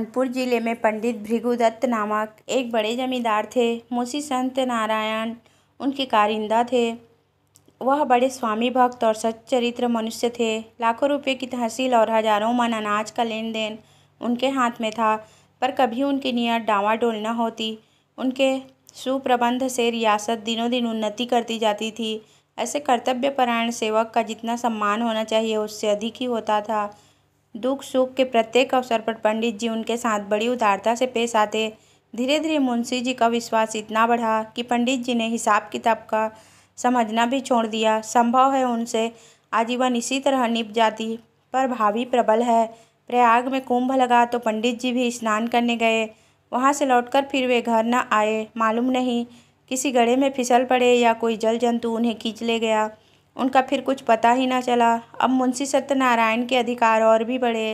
कानपुर जिले में पंडित भृगुदत्त नामक एक बड़े जमींदार थे। मुंशी सत्यनारायण उनके कारिंदा थे। वह बड़े स्वामी भक्त और सच्चरित्र मनुष्य थे। लाखों रुपए की तहसील और हजारों मन अनाज का लेन देन उनके हाथ में था, पर कभी उनकी नीयत डावाडोल न होती। उनके सुप्रबंध से रियासत दिनों दिन उन्नति करती जाती थी। ऐसे कर्तव्यपरायण सेवक का जितना सम्मान होना चाहिए उससे अधिक ही होता था। दुख सुख के प्रत्येक अवसर पर पंडित जी उनके साथ बड़ी उदारता से पेश आते। धीरे धीरे मुंशी जी का विश्वास इतना बढ़ा कि पंडित जी ने हिसाब किताब का समझना भी छोड़ दिया। संभव है उनसे आजीवन इसी तरह निभ जाती, पर भावी प्रबल है। प्रयाग में कुंभ लगा तो पंडित जी भी स्नान करने गए। वहां से लौटकर फिर वे घर न आए। मालूम नहीं किसी गड्ढे में फिसल पड़े या कोई जल जंतु उन्हें खींच ले गया। उनका फिर कुछ पता ही न चला। अब मुंशी सत्यनारायण के अधिकार और भी बढ़े।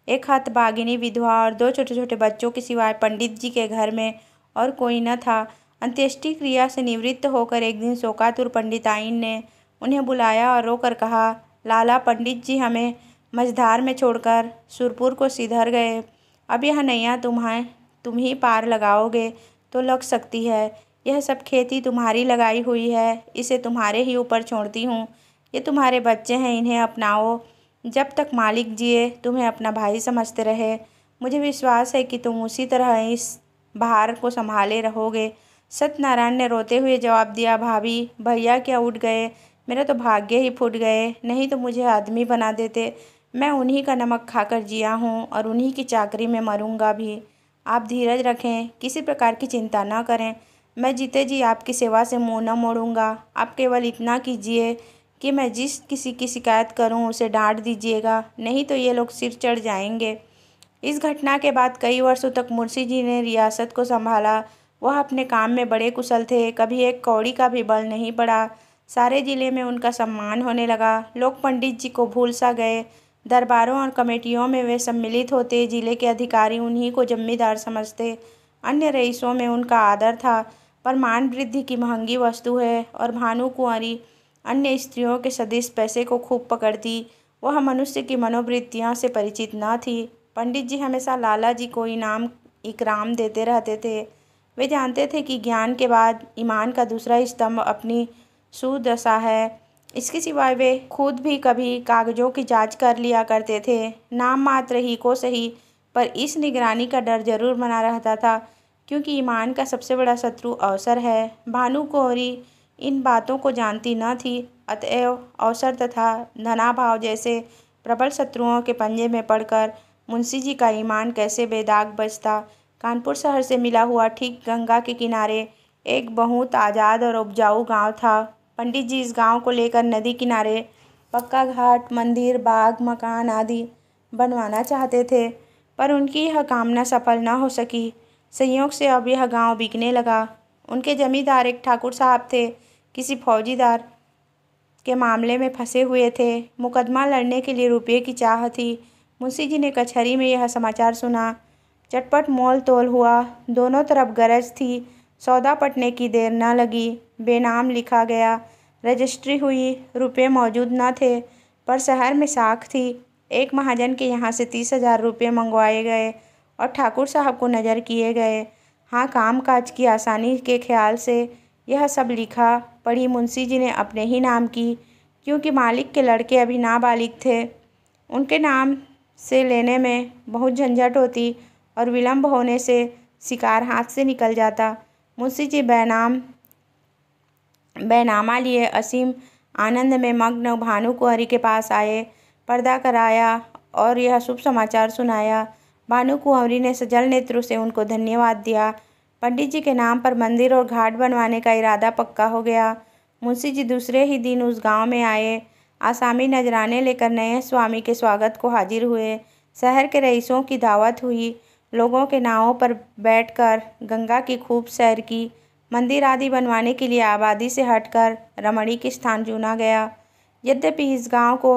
एक हतभागिनी विधवा और 2 छोटे छोटे बच्चों के सिवाय पंडित जी के घर में और कोई न था। अंत्येष्टि क्रिया से निवृत्त होकर एक दिन शोकातुर पंडिताइन ने उन्हें बुलाया और रोकर कहा, लाला, पंडित जी हमें मझधार में छोड़कर सुरपुर को सिधर गए। अब यह नैया तुम ही पार लगाओगे तो लग सकती है। यह सब खेती तुम्हारी लगाई हुई है, इसे तुम्हारे ही ऊपर छोड़ती हूँ। ये तुम्हारे बच्चे हैं, इन्हें अपनाओ। जब तक मालिक जिए तुम्हें अपना भाई समझते रहे। मुझे विश्वास है कि तुम उसी तरह इस भार को संभाले रहोगे। सत्यनारायण ने रोते हुए जवाब दिया, भाभी, भैया क्या उठ गए? मेरा तो भाग्य ही फूट गए, नहीं तो मुझे आदमी बना देते। मैं उन्हीं का नमक खाकर जिया हूँ और उन्हीं की चाकरी में मरूंगा भी। आप धीरज रखें, किसी प्रकार की चिंता न करें। मैं जीते जी आपकी सेवा से मुँह न मोड़ूंगा। आप केवल इतना कीजिए कि मैं जिस किसी की शिकायत करूं उसे डांट दीजिएगा, नहीं तो ये लोग सिर चढ़ जाएंगे। इस घटना के बाद कई वर्षों तक मुंशी जी ने रियासत को संभाला। वह अपने काम में बड़े कुशल थे, कभी एक कौड़ी का भी बल नहीं पड़ा। सारे जिले में उनका सम्मान होने लगा। लोग पंडित जी को भूल सा गए। दरबारों और कमेटियों में वे सम्मिलित होते। जिले के अधिकारी उन्हीं को जमींदार समझते। अन्य रईसों में उनका आदर था, पर मान वृद्धि की महंगी वस्तु है और भानु कुंवरी अन्य स्त्रियों के सदिश पैसे को खूब पकड़ती। वह मनुष्य की मनोवृत्तियों से परिचित न थी। पंडित जी हमेशा लाला जी को इनाम इकराम देते रहते थे। वे जानते थे कि ज्ञान के बाद ईमान का दूसरा स्तंभ अपनी सुदशा है। इसके सिवाय वे खुद भी कभी कागजों की जांच कर लिया करते थे। नाम मात्र ही को सही, पर इस निगरानी का डर जरूर बना रहता था, क्योंकि ईमान का सबसे बड़ा शत्रु अवसर है। भानु कुंवरी इन बातों को जानती न थी, अतएव अवसर तथा धनाभाव जैसे प्रबल शत्रुओं के पंजे में पड़कर मुंशी जी का ईमान कैसे बेदाग बचता। कानपुर शहर से मिला हुआ ठीक गंगा के किनारे एक बहुत आज़ाद और उपजाऊ गांव था। पंडित जी इस गांव को लेकर नदी किनारे पक्का घाट, मंदिर, बाग, मकान आदि बनवाना चाहते थे, पर उनकी यह कामना सफल न हो सकी। संयोग से अब यह गांव बिकने लगा। उनके जमींदार एक ठाकुर साहब थे, किसी फौजीदार के मामले में फंसे हुए थे। मुकदमा लड़ने के लिए रुपये की चाह थी। मुंशी जी ने कचहरी में यह समाचार सुना। चटपट मोल तोल हुआ, दोनों तरफ गरज थी। सौदा पटने की देर न लगी। बेनाम लिखा गया, रजिस्ट्री हुई। रुपये मौजूद न थे, पर शहर में साख थी। एक महाजन के यहाँ से 30,000 रुपये मंगवाए गए और ठाकुर साहब को नज़र किए गए। हाँ, काम काज की आसानी के ख्याल से यह सब लिखा पढ़ी मुंशी जी ने अपने ही नाम की, क्योंकि मालिक के लड़के अभी नाबालिग थे। उनके नाम से लेने में बहुत झंझट होती और विलम्ब होने से शिकार हाथ से निकल जाता। मुंशी जी बैनामा लिए असीम आनंद में मग्न भानु कुंवरी के पास आए। पर्दा कराया और यह शुभ समाचार सुनाया। भानु कुंवरी ने सजल नेत्रों से उनको धन्यवाद दिया। पंडित जी के नाम पर मंदिर और घाट बनवाने का इरादा पक्का हो गया। मुंशी जी दूसरे ही दिन उस गांव में आए। आसामी नजराने लेकर नए स्वामी के स्वागत को हाजिर हुए। शहर के रईसों की दावत हुई। लोगों के नावों पर बैठकर गंगा की खूब सैर की। मंदिर आदि बनवाने के लिए आबादी से हटकर रमणीक स्थान चुना गया। यद्यपि इस गांव को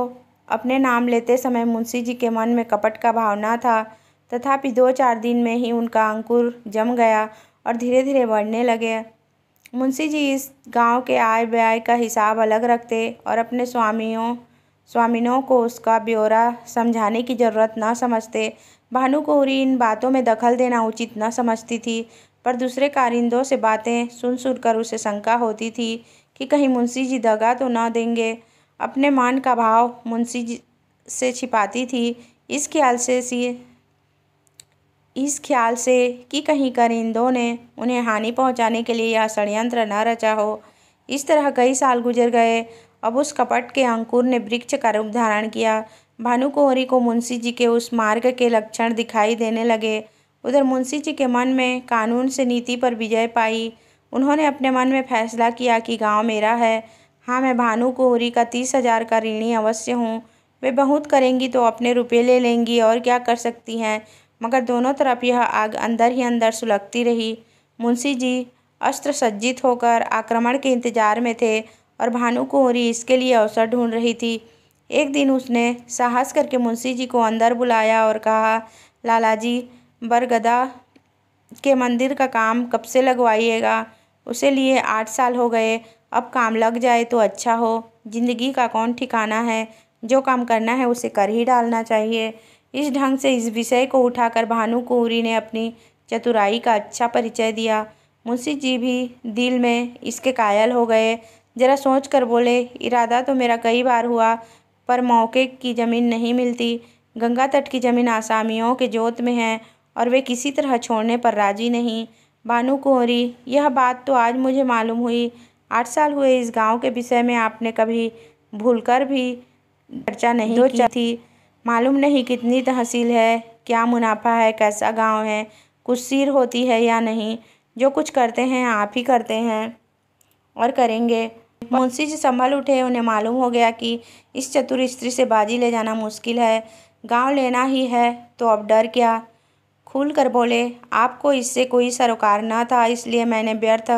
अपने नाम लेते समय मुंशी जी के मन में कपट का भाव न था, तथापि 2-4 दिन में ही उनका अंकुर जम गया और धीरे धीरे बढ़ने लगे। मुंशी जी इस गांव के आय व्यय का हिसाब अलग रखते और अपने स्वामिनों को उसका ब्यौरा समझाने की जरूरत न समझते। भानुकुँवरी इन बातों में दखल देना उचित न समझती थी, पर दूसरे कारिंदों से बातें सुन उसे शंका होती थी कि कहीं मुंशी जी दगा तो न देंगे। अपने मान का भाव मुंशी जी से छिपाती थी, इस ख्याल से कि कहीं कारिंदों ने उन्हें हानि पहुंचाने के लिए यह षड्यंत्र न रचा हो। इस तरह कई साल गुजर गए। अब उस कपट के अंकुर ने वृक्ष का रूप धारण किया। भानुकुँवरी को मुंशी जी के उस मार्ग के लक्षण दिखाई देने लगे। उधर मुंशी जी के मन में कानून से नीति पर विजय पाई। उन्होंने अपने मन में फैसला किया कि गांव मेरा है। हाँ, मैं भानुकुँवरी का 30,000 का ऋणी अवश्य हूँ। वे बहुत करेंगी तो अपने रुपये ले लेंगी, और क्या कर सकती हैं। मगर दोनों तरफ यह आग अंदर ही अंदर सुलगती रही। मुंशी जी अस्त्र सज्जित होकर आक्रमण के इंतजार में थे और भानुकुँवरी इसके लिए अवसर ढूंढ रही थी। एक दिन उसने साहस करके मुंशी जी को अंदर बुलाया और कहा, लाला जी, बरगदा के मंदिर का काम कब से लगवाइएगा? उसे लिए 8 साल हो गए। अब काम लग जाए तो अच्छा हो। जिंदगी का कौन ठिकाना है, जो काम करना है उसे कर ही डालना चाहिए। इस ढंग से इस विषय को उठाकर भानुकुँवरी ने अपनी चतुराई का अच्छा परिचय दिया। मुंशी जी भी दिल में इसके कायल हो गए। जरा सोच कर बोले, इरादा तो मेरा कई बार हुआ, पर मौके की ज़मीन नहीं मिलती। गंगा तट की ज़मीन आसामियों के जोत में है और वे किसी तरह छोड़ने पर राजी नहीं। भानुकुँवरी, यह बात तो आज मुझे मालूम हुई। 8 साल हुए इस गांव के विषय में आपने कभी भूलकर भी चर्चा नहीं की थी। मालूम नहीं कितनी तहसील है, क्या मुनाफा है, कैसा गांव है, कुछ सीर होती है या नहीं। जो कुछ करते हैं आप ही करते हैं और करेंगे। मुंशी जी संभल उठे। उन्हें मालूम हो गया कि इस चतुर स्त्री से बाजी ले जाना मुश्किल है। गांव लेना ही है तो अब डर क्या। खुल कर बोले, आपको इससे कोई सरोकार न था, इसलिए मैंने व्यर्थ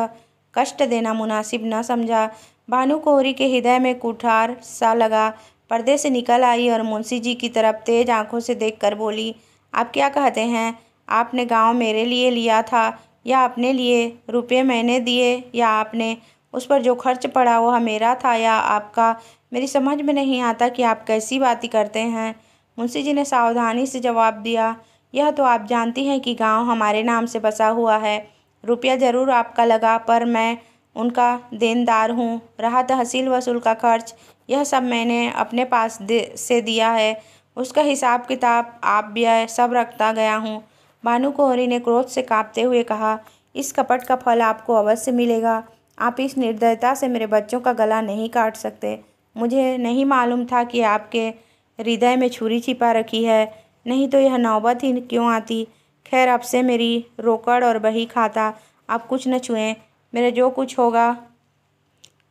कष्ट देना मुनासिब न समझा। भानुकुँवरी के हृदय में कुठार सा लगा। पर्दे से निकल आई और मुंशी जी की तरफ तेज आंखों से देखकर बोली, आप क्या कहते हैं? आपने गांव मेरे लिए लिया था या अपने लिए? रुपये मैंने दिए या आपने? उस पर जो खर्च पड़ा वह मेरा था या आपका? मेरी समझ में नहीं आता कि आप कैसी बातें करते हैं। मुंशी जी ने सावधानी से जवाब दिया, यह तो आप जानती हैं कि गांव हमारे नाम से बसा हुआ है। रुपया जरूर आपका लगा, पर मैं उनका देनदार हूँ। रहा तहसील वसूल का खर्च, यह सब मैंने अपने पास से दिया है। उसका हिसाब किताब आप व्यय सब रखता गया हूँ। भानुकुँवरी ने क्रोध से कांपते हुए कहा, इस कपट का फल आपको अवश्य मिलेगा। आप इस निर्दयता से मेरे बच्चों का गला नहीं काट सकते। मुझे नहीं मालूम था कि आपके हृदय में छुरी छिपा रखी है, नहीं तो यह नौबत ही क्यों आती। खैर, अब से मेरी रोकड़ और बही खाता आप कुछ न छुएं। मेरा जो कुछ होगा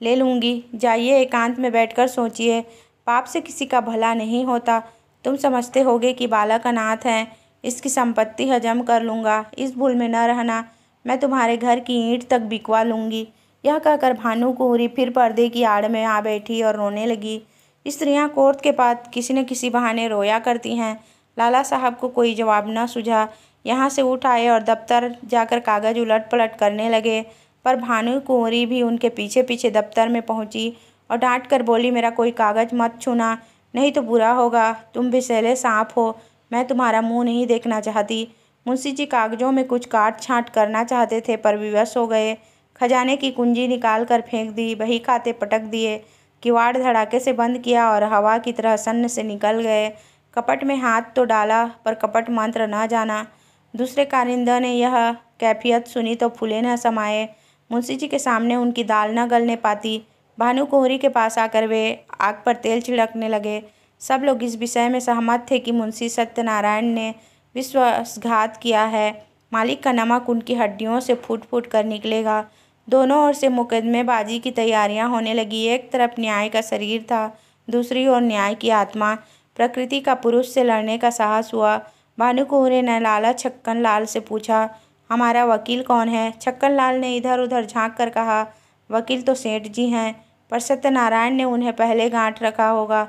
ले लूँगी। जाइए, एकांत में बैठकर सोचिए। पाप से किसी का भला नहीं होता। तुम समझते होगे कि बालक अनाथ है, इसकी संपत्ति हजम कर लूँगा। इस भूल में न रहना, मैं तुम्हारे घर की ईंट तक बिकवा लूँगी। यह कहकर भानुकुँवरी फिर पर्दे की आड़ में आ बैठी और रोने लगी। स्त्रियां कोर्ट के पास किसी न किसी बहाने रोया करती हैं। लाला साहब को कोई जवाब न सूझा। यहाँ से उठ आए और दफ्तर जाकर कागज़ उलट पलट करने लगे, पर भानुकुँवरी भी उनके पीछे पीछे दफ्तर में पहुँची और डांट कर बोली, मेरा कोई कागज़ मत छूना, नहीं तो बुरा होगा। तुम विषैले सांप हो, मैं तुम्हारा मुँह नहीं देखना चाहती। मुंशी जी कागजों में कुछ काट छाँट करना चाहते थे, पर विवश हो गए। खजाने की कुंजी निकाल कर फेंक दी, बही खाते पटक दिए, किवाड़ धड़ाके से बंद किया और हवा की तरह सन्न से निकल गए। कपट में हाथ तो डाला, पर कपट मंत्र न जाना। दूसरे कारिंदा ने यह कैफियत सुनी तो फूले न समाये। मुंशी जी के सामने उनकी दाल न गलने पाती। भानुकुँवरी के पास आकर वे आग पर तेल छिड़कने लगे। सब लोग इस विषय में सहमत थे कि मुंशी सत्यनारायण ने विश्वासघात किया है। मालिक का नमक उनकी हड्डियों से फूट फूट कर निकलेगा। दोनों ओर से मुकदमेबाजी की तैयारियां होने लगी। एक तरफ न्याय का शरीर था, दूसरी ओर न्याय की आत्मा। प्रकृति का पुरुष से लड़ने का साहस हुआ। भानुकुँवरी ने लाला छक्कन लाल से पूछा, हमारा वकील कौन है? छक्कन लाल ने इधर उधर झांक कर कहा, वकील तो सेठ जी हैं, पर सत्यनारायण ने उन्हें पहले गांठ रखा होगा।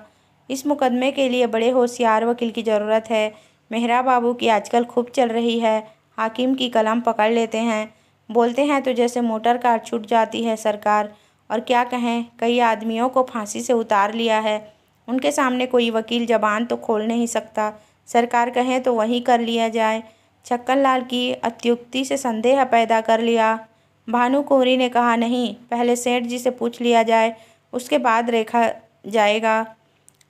इस मुकदमे के लिए बड़े होशियार वकील की ज़रूरत है। मेहरा बाबू की आजकल खूब चल रही है। हाकिम की कलम पकड़ लेते हैं, बोलते हैं तो जैसे मोटर कार छूट जाती है सरकार। और क्या कहें, कई आदमियों को फांसी से उतार लिया है। उनके सामने कोई वकील जबान तो खोल नहीं सकता। सरकार कहे तो वही कर लिया जाए। छक्कनलाल की अत्युक्ति से संदेह पैदा कर लिया। भानुकुँवरी ने कहा, नहीं, पहले सेठ जी से पूछ लिया जाए, उसके बाद देखा जाएगा।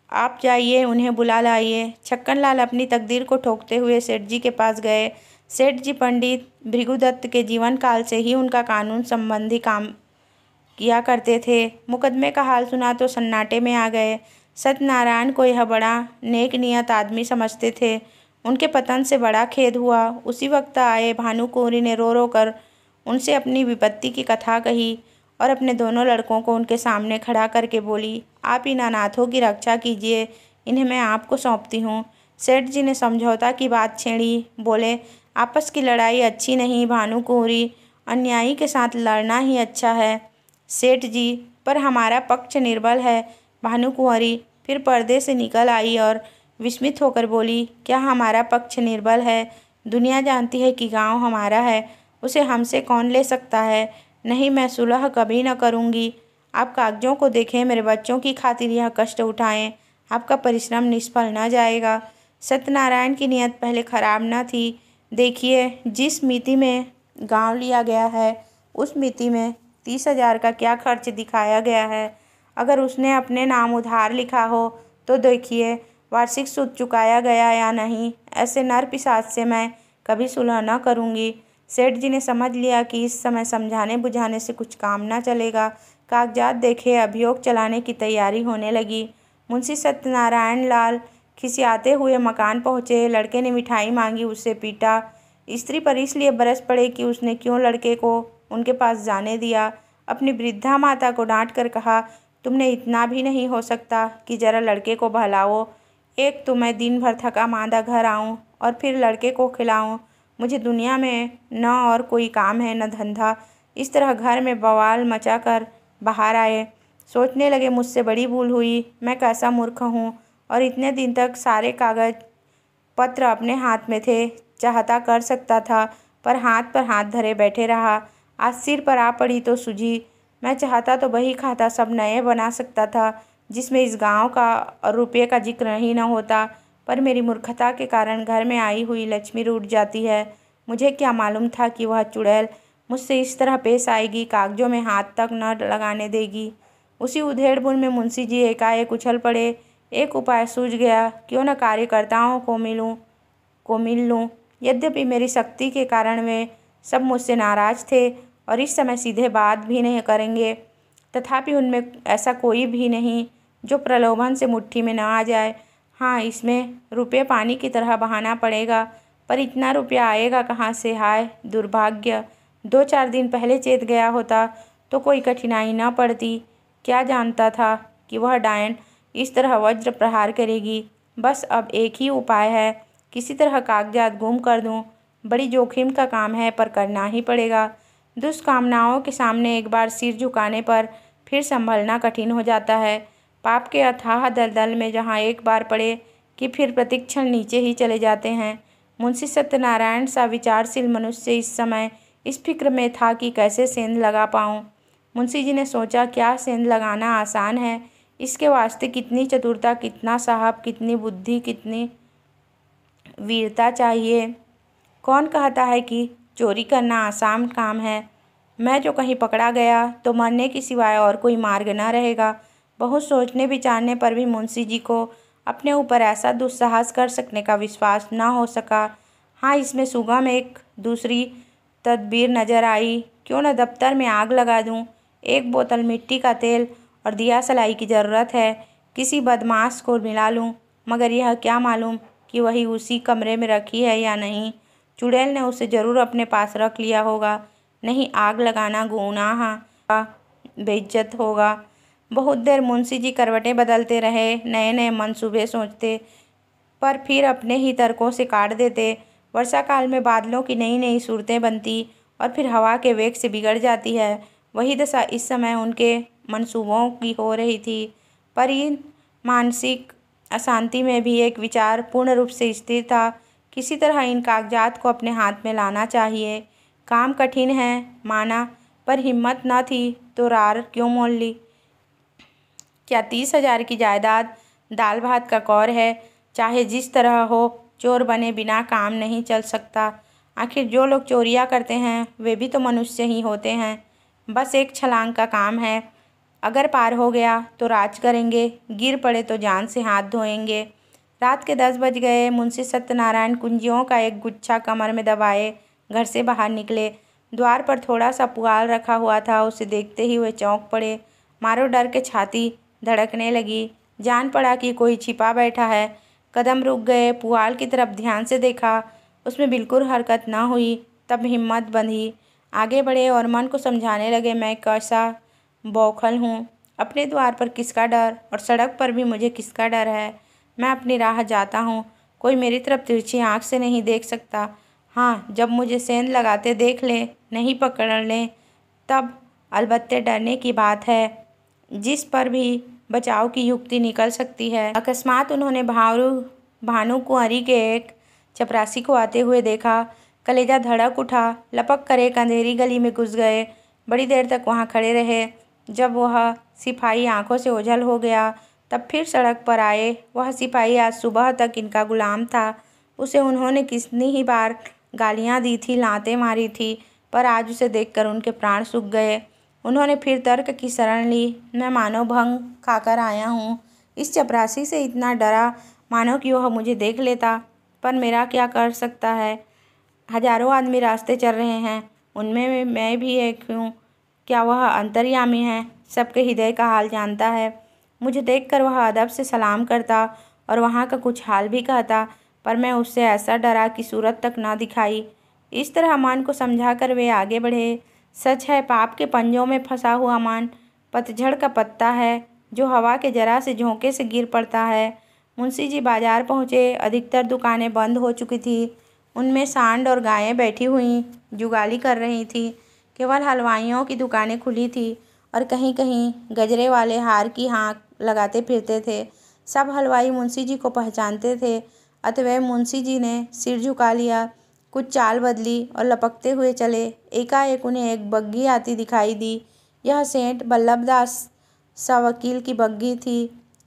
आप जाइए, उन्हें बुला लाइए। छक्कनलाल अपनी तकदीर को ठोकते हुए सेठ जी के पास गए। सेठ जी पंडित भृगुदत्त के जीवन काल से ही उनका कानून संबंधी काम किया करते थे। मुकदमे का हाल सुना तो सन्नाटे में आ गए। सत्यनारायण को यह बड़ा नेक नियत आदमी समझते थे। उनके पतन से बड़ा खेद हुआ। उसी वक्त आए भानुकुँवरी ने रो रो कर उनसे अपनी विपत्ति की कथा कही और अपने दोनों लड़कों को उनके सामने खड़ा करके बोली, आप इन अनाथों की रक्षा कीजिए, इन्हें मैं आपको सौंपती हूँ। सेठ जी ने समझौता की बात छेड़ी। बोले, आपस की लड़ाई अच्छी नहीं भानुकुँवरी, अन्यायी के साथ लड़ना ही अच्छा है। सेठ जी, पर हमारा पक्ष निर्बल है। भानुकुँवरी फिर पर्दे से निकल आई और विस्मित होकर बोली, क्या हमारा पक्ष निर्बल है? दुनिया जानती है कि गांव हमारा है, उसे हमसे कौन ले सकता है। नहीं, मैं सुलह कभी न करूँगी। आप कागजों को देखें, मेरे बच्चों की खातिर यह कष्ट उठाएं, आपका परिश्रम निष्फल न जाएगा। सत्यनारायण की नियत पहले खराब न थी। देखिए, जिस मिति में गांव लिया गया है, उस मिति में 30,000 का क्या खर्च दिखाया गया है। अगर उसने अपने नाम उधार लिखा हो तो देखिए वार्षिक सूद चुकाया गया या नहीं। ऐसे नर पिशाच से मैं कभी सुलह न करूँगी। सेठ जी ने समझ लिया कि इस समय समझाने बुझाने से कुछ काम न चलेगा। कागजात देखे, अभियोग चलाने की तैयारी होने लगी। मुंशी सत्यनारायण लाल खिसियाते हुए मकान पहुँचे। लड़के ने मिठाई मांगी, उससे पीटा। स्त्री पर इसलिए बरस पड़े कि उसने क्यों लड़के को उनके पास जाने दिया। अपनी वृद्धा माता को डांट कर कहा, तुमने इतना भी नहीं हो सकता कि जरा लड़के को बहलाओ। एक तो मैं दिन भर थका मांदा घर आऊँ और फिर लड़के को खिलाऊँ। मुझे दुनिया में न और कोई काम है न धंधा। इस तरह घर में बवाल मचा कर बाहर आए। सोचने लगे, मुझसे बड़ी भूल हुई। मैं कैसा मूर्ख हूँ। और इतने दिन तक सारे कागज पत्र अपने हाथ में थे। चाहता कर सकता था, पर हाथ पर हाथ धरे बैठे रहा। आज सिर पर आ पड़ी तो सूझी। मैं चाहता तो बही खाता सब नए बना सकता था, जिसमें इस गांव का और रुपये का जिक्र ही न होता। पर मेरी मूर्खता के कारण घर में आई हुई लक्ष्मी रूठ जाती है। मुझे क्या मालूम था कि वह चुड़ैल मुझसे इस तरह पेश आएगी, कागजों में हाथ तक न लगाने देगी। उसी उधेड़-बुन में मुंशी जी एकाएक उछल पड़े। एक उपाय सूझ गया, क्यों न कार्यकर्ताओं को मिल लूँ। यद्यपि मेरी शक्ति के कारण वे सब मुझसे नाराज थे और इस समय सीधे बात भी नहीं करेंगे, तथापि उनमें ऐसा कोई भी नहीं जो प्रलोभन से मुट्ठी में न आ जाए। हाँ, इसमें रुपये पानी की तरह बहाना पड़ेगा, पर इतना रुपया आएगा कहाँ से? हाय दुर्भाग्य! 2-4 दिन पहले चेत गया होता तो कोई कठिनाई न पड़ती। क्या जानता था कि वह डायन इस तरह वज्र प्रहार करेगी। बस अब एक ही उपाय है, किसी तरह कागजात गुम कर दूं। बड़ी जोखिम का काम है, पर करना ही पड़ेगा। दुष्कामनाओं के सामने एक बार सिर झुकाने पर फिर संभलना कठिन हो जाता है। पाप के अथाह दलदल में जहाँ एक बार पड़े कि फिर प्रतिक्षण नीचे ही चले जाते हैं। मुंशी सत्यनारायण सा विचारशील मनुष्य इस समय इस फिक्र में था कि कैसे सेंध लगा पाऊँ। मुंशी जी ने सोचा, क्या सेंध लगाना आसान है? इसके वास्ते कितनी चतुरता, कितना साहब, कितनी बुद्धि, कितनी वीरता चाहिए। कौन कहता है कि चोरी करना आसान काम है? मैं जो कहीं पकड़ा गया तो मरने के सिवाय और कोई मार्ग न रहेगा। बहुत सोचने विचारने पर भी मुंशी जी को अपने ऊपर ऐसा दुस्साहस कर सकने का विश्वास न हो सका। हाँ, इसमें सुगम एक दूसरी तदबीर नजर आई। क्यों न दफ्तर में आग लगा दूं। 1 बोतल मिट्टी का तेल और दिया सलाई की ज़रूरत है। किसी बदमाश को मिला लूं, मगर यह क्या मालूम कि वही उसी कमरे में रखी है या नहीं। चुड़ैल ने उसे ज़रूर अपने पास रख लिया होगा। नहीं, आग लगाना गुनाह का बेइज्जत होगा। बहुत देर मुंशी जी करवटें बदलते रहे, नए नए मंसूबे सोचते, पर फिर अपने ही तर्कों से काट देते। वर्षा काल में बादलों की नई नई सूरतें बनती और फिर हवा के वेग से बिगड़ जाती है। वही दशा इस समय उनके मंसूबों की हो रही थी। पर इन मानसिक अशांति में भी एक विचार पूर्ण रूप से स्थिर था। किसी तरह इन कागजात को अपने हाथ में लाना चाहिए। काम कठिन है, माना, पर हिम्मत न थी तो रार क्यों मोल ली। क्या 30,000 की जायदाद दाल भात का कौर है? चाहे जिस तरह हो, चोर बने बिना काम नहीं चल सकता। आखिर जो लोग चोरियाँ करते हैं वे भी तो मनुष्य ही होते हैं। बस एक छलांग का काम है। अगर पार हो गया तो राज करेंगे, गिर पड़े तो जान से हाथ धोएंगे। रात के 10 बज गए। मुंशी सत्यनारायण कुंजियों का एक गुच्छा कमर में दबाए घर से बाहर निकले। द्वार पर थोड़ा सा पुआल रखा हुआ था, उसे देखते ही वे चौंक पड़े। मारो डर के छाती धड़कने लगी। जान पड़ा कि कोई छिपा बैठा है। कदम रुक गए। पुआल की तरफ ध्यान से देखा, उसमें बिल्कुल हरकत न हुई। तब हिम्मत बंधी, आगे बढ़े और मन को समझाने लगे, मैं कैसा बौखल हूँ। अपने द्वार पर किसका डर, और सड़क पर भी मुझे किसका डर है। मैं अपनी राह जाता हूँ, कोई मेरी तरफ तिरछी आँख से नहीं देख सकता। हाँ, जब मुझे सेंध लगाते देख ले, नहीं पकड़ लें, तब अलबत्ते डरने की बात है, जिस पर भी बचाव की युक्ति निकल सकती है। अकस्मात उन्होंने भानुकुँवरी के एक चपरासी को आते हुए देखा। कलेजा धड़क उठा। लपक कर एक अंधेरी गली में घुस गए। बड़ी देर तक वहाँ खड़े रहे। जब वह सिपाही आंखों से ओझल हो गया, तब फिर सड़क पर आए। वह सिपाही आज सुबह तक इनका गुलाम था। उसे उन्होंने कितनी ही बार गालियाँ दी थी, लातें मारी थी, पर आज उसे देखकर उनके प्राण सूख गए। उन्होंने फिर तर्क की शरण ली। मैं मानो भंग खाकर आया हूँ। इस चपरासी से इतना डरा मानो कि वह मुझे देख लेता, पर मेरा क्या कर सकता है। हजारों आदमी रास्ते चल रहे हैं, उनमें मैं भी एक हूँ। क्या वह अंतर्यामी है, सबके हृदय का हाल जानता है। मुझे देखकर वह अदब से सलाम करता और वहाँ का कुछ हाल भी कहता, पर मैं उससे ऐसा डरा कि सूरत तक न दिखाई। इस तरह मन को समझा कर वे आगे बढ़े। सच है, पाप के पंजों में फंसा हुआ मन पतझड़ का पत्ता है, जो हवा के जरा से झोंके से गिर पड़ता है। मुंशी जी बाजार पहुँचे। अधिकतर दुकानें बंद हो चुकी थी। उनमें सांड और गायें बैठी हुई जुगाली कर रही थी। केवल हलवाइयों की दुकानें खुली थी और कहीं कहीं गजरे वाले हार की हाँक लगाते फिरते थे। सब हलवाई मुंशी जी को पहचानते थे, अतएव मुंशी जी ने सिर झुका लिया, कुछ चाल बदली और लपकते हुए चले। एकाएक उन्हें एक बग्घी आती दिखाई दी। यह सेठ बल्लभदास सवकील की बग्घी थी।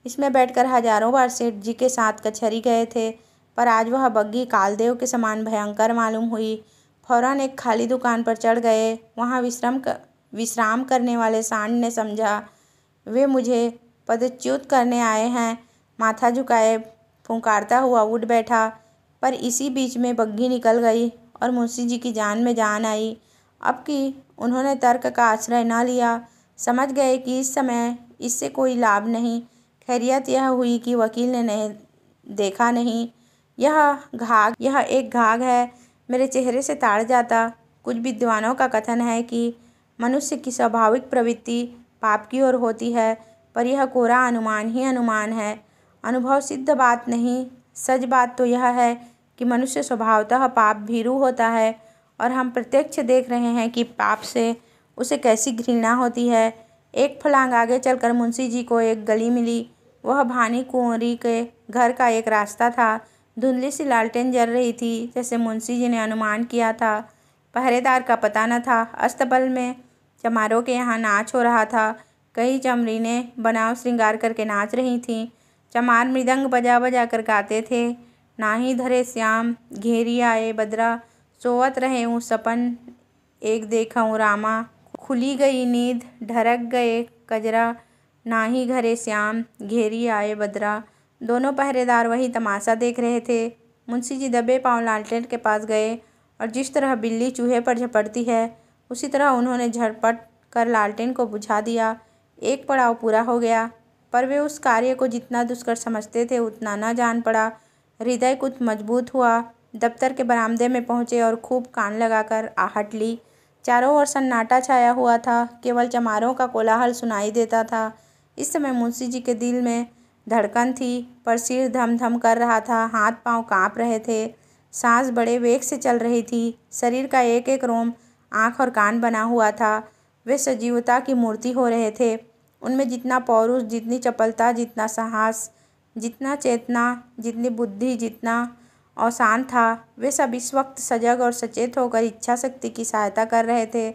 इसमें बैठकर हजारों बार सेठ जी के साथ कचहरी गए थे, पर आज वह बग्घी कालदेव के समान भयंकर मालूम हुई। फौरन एक खाली दुकान पर चढ़ गए। वहाँ विश्राम करने वाले सांड ने समझा वे मुझे पदच्युत करने आए हैं। माथा झुकाए फुंकारता हुआ उठ बैठा, पर इसी बीच में बग्घी निकल गई और मुंशी जी की जान में जान आई। अब कि उन्होंने तर्क का आश्रय न लिया, समझ गए कि इस समय इससे कोई लाभ नहीं। खैरियत यह हुई कि वकील ने नहीं देखा नहीं। यह एक घाघ है, मेरे चेहरे से ताड़ जाता। कुछ विद्वानों का कथन है कि मनुष्य की स्वाभाविक प्रवृत्ति पाप की ओर होती है, पर यह कोरा अनुमान ही अनुमान है, अनुभव सिद्ध बात नहीं। सच बात तो यह है कि मनुष्य स्वभावतः पाप भीरू होता है, और हम प्रत्यक्ष देख रहे हैं कि पाप से उसे कैसी घृणा होती है। एक फलांग आगे चलकर मुंशी जी को एक गली मिली। वह भानुकुँवरी के घर का एक रास्ता था। धुंधली सी लालटेन जल रही थी, जैसे मुंशी जी ने अनुमान किया था। पहरेदार का पता न था। अस्तबल में चमारों के यहाँ नाच हो रहा था। कई चमरीनें बनाव श्रृंगार करके नाच रही थीं। चमार मृदंग बजा बजा कर गाते थे, नाही धरे श्याम घेरी आए बदरा, सोवत रहे ऊँ सपन एक देखऊँ रामा, खुली गई नींद ढरक गए कजरा, नाही घरे श्याम घेरी आए बदरा। दोनों पहरेदार वही तमाशा देख रहे थे। मुंशी जी दबे पांव लालटेन के पास गए और जिस तरह बिल्ली चूहे पर झपटती है, उसी तरह उन्होंने झपट कर लालटेन को बुझा दिया। एक पड़ाव पूरा हो गया, पर वे उस कार्य को जितना दुष्कर समझते थे उतना न जान पड़ा। हृदय कुछ मजबूत हुआ। दफ्तर के बरामदे में पहुँचे और खूब कान लगाकर आहट ली। चारों ओर सन्नाटा छाया हुआ था, केवल चमारों का कोलाहल सुनाई देता था। इस समय मुंशी जी के दिल में धड़कन थी, पर सिर धम धम कर रहा था, हाथ पांव कांप रहे थे, सांस बड़े वेग से चल रही थी। शरीर का एक एक रोम आँख और कान बना हुआ था। वे सजीवता की मूर्ति हो रहे थे। उनमें जितना पौरुष, जितनी चपलता, जितना साहस, जितना चेतना, जितनी बुद्धि, जितना अवसान था, वे सब इस वक्त सजग और सचेत होकर इच्छा शक्ति की सहायता कर रहे थे।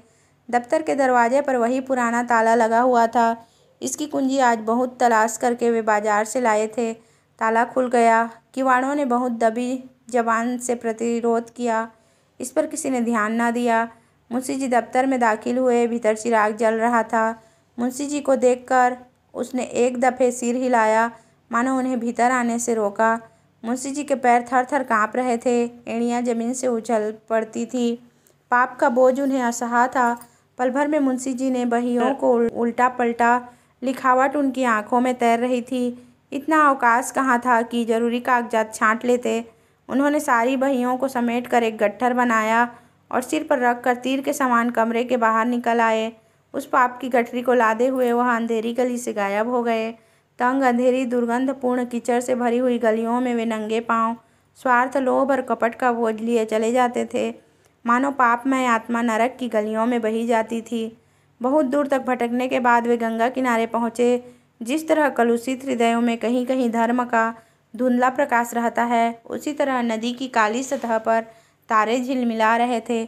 दफ्तर के दरवाजे पर वही पुराना ताला लगा हुआ था। इसकी कुंजी आज बहुत तलाश करके वे बाजार से लाए थे। ताला खुल गया। किवाड़ों ने बहुत दबी जबान से प्रतिरोध किया। इस पर किसी ने ध्यान न दिया। मुंशी जी दफ्तर में दाखिल हुए। भीतर चिराग जल रहा था। मुंशी जी को देखकर उसने एक दफे सिर हिलाया, मानो उन्हें भीतर आने से रोका। मुंशी जी के पैर थर थर काँप रहे थे। एड़ियाँ जमीन से उछल पड़ती थी। पाप का बोझ उन्हें असहा था। पल भर में मुंशी जी ने बहियों को उल्टा पलटा। लिखावट उनकी आंखों में तैर रही थी। इतना अवकाश कहाँ था कि जरूरी कागजात छांट लेते। उन्होंने सारी बहियों को समेट कर एक गट्ठर बनाया और सिर पर रखकर तीर के समान कमरे के बाहर निकल आए। उस पाप की गठरी को लादे हुए वह अंधेरी गली से गायब हो गए। तंग अंधेरी दुर्गंधपूर्ण कीचड़ से भरी हुई गलियों में वे नंगे पांव स्वार्थ, लोभ और कपट का बोझ लिए चले जाते थे, मानो पापमय आत्मा नरक की गलियों में बही जाती थी। बहुत दूर तक भटकने के बाद वे गंगा किनारे पहुँचे। जिस तरह कलुषित हृदयों में कहीं कहीं धर्म का धुंधला प्रकाश रहता है, उसी तरह नदी की काली सतह पर तारे झिलमिला रहे थे।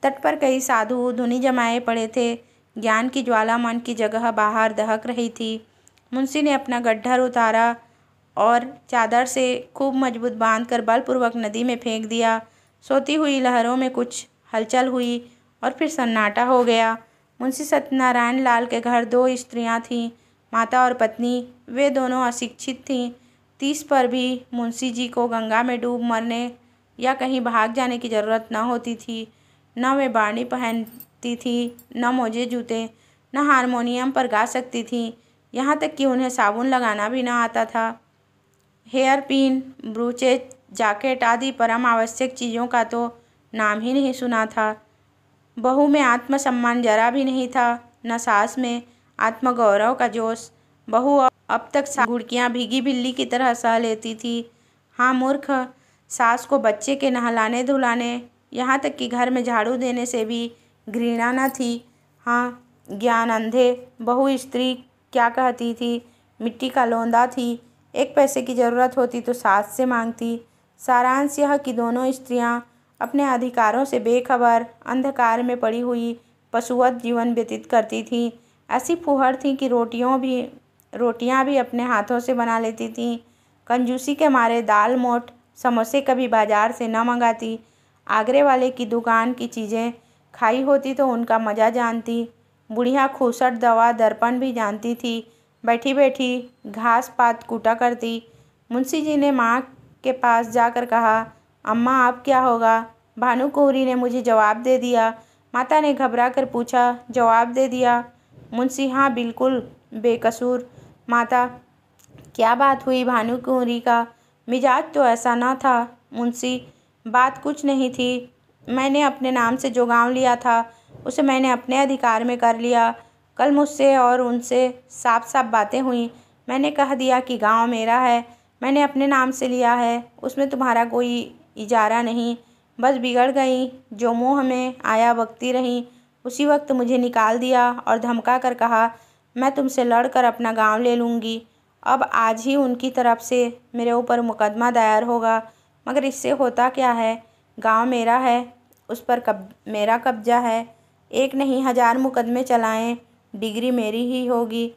तट पर कई साधु धुनी जमाए पड़े थे। ज्ञान की ज्वाला मन की जगह बाहर दहक रही थी। मुंशी ने अपना गड्ढर उतारा और चादर से खूब मजबूत बांधकर बलपूर्वक नदी में फेंक दिया। सोती हुई लहरों में कुछ हलचल हुई और फिर सन्नाटा हो गया। मुंशी सत्यनारायण लाल के घर 2 स्त्रियां थीं, माता और पत्नी। वे दोनों अशिक्षित थीं। 30 पर भी मुंशी जी को गंगा में डूब मरने या कहीं भाग जाने की ज़रूरत न होती थी। न वे बाणी पहनती थी, न मोजे जूते, न हारमोनियम पर गा सकती थीं। यहाँ तक कि उन्हें साबुन लगाना भी न आता था। हेयर पिन, ब्रूचेज, जैकेट आदि परम आवश्यक चीज़ों का तो नाम ही नहीं सुना था। बहू में आत्मसम्मान जरा भी नहीं था, न सास में आत्मगौरव का जोश। बहू अब तक गुड़कियाँ भीगी बिल्ली की तरह सह लेती थी। हाँ, मूर्ख सास को बच्चे के नहलाने धुलाने, यहाँ तक कि घर में झाड़ू देने से भी घृणा न थी। हाँ, ज्ञान अंधे बहू स्त्री क्या कहती थी, मिट्टी का लोंदा थी। 1 पैसे की ज़रूरत होती तो सास से मांगती। सारांश यह कि दोनों स्त्रियां अपने अधिकारों से बेखबर अंधकार में पड़ी हुई पशुवत जीवन व्यतीत करती थीं। ऐसी फूहड़ थीं कि रोटियां भी अपने हाथों से बना लेती थीं। कंजूसी के मारे दाल मोठ समोसे कभी बाजार से न मंगाती। आगरे वाले की दुकान की चीज़ें खाई होती तो उनका मज़ा जानती। बुढ़िया खूसट दवा दर्पण भी जानती थी। बैठी बैठी घास पात कूटा करती। मुंशी जी ने माँ के पास जाकर कहा, अम्मा अब क्या होगा? भानुकुँवरी ने मुझे जवाब दे दिया। माता ने घबरा कर पूछा, जवाब दे दिया? मुंशी, हाँ बिल्कुल बेकसूर। माता, क्या बात हुई? भानुकुँवरी का मिजाज तो ऐसा न था। मुंशी, बात कुछ नहीं थी। मैंने अपने नाम से जो गांव लिया था उसे मैंने अपने अधिकार में कर लिया। कल मुझसे और उनसे साफ साफ बातें हुई। मैंने कह दिया कि गांव मेरा है, मैंने अपने नाम से लिया है, उसमें तुम्हारा कोई इजारा नहीं। बस बिगड़ गई, जो मुँह में आया बकती रही। उसी वक्त मुझे निकाल दिया और धमका कर कहा, मैं तुमसे लड़कर अपना गांव ले लूँगी। अब आज ही उनकी तरफ से मेरे ऊपर मुकदमा दायर होगा। मगर इससे होता क्या है? गांव मेरा है, उस पर मेरा कब्जा है। 1 नहीं 1000 मुकदमे चलाएं, डिग्री मेरी ही होगी।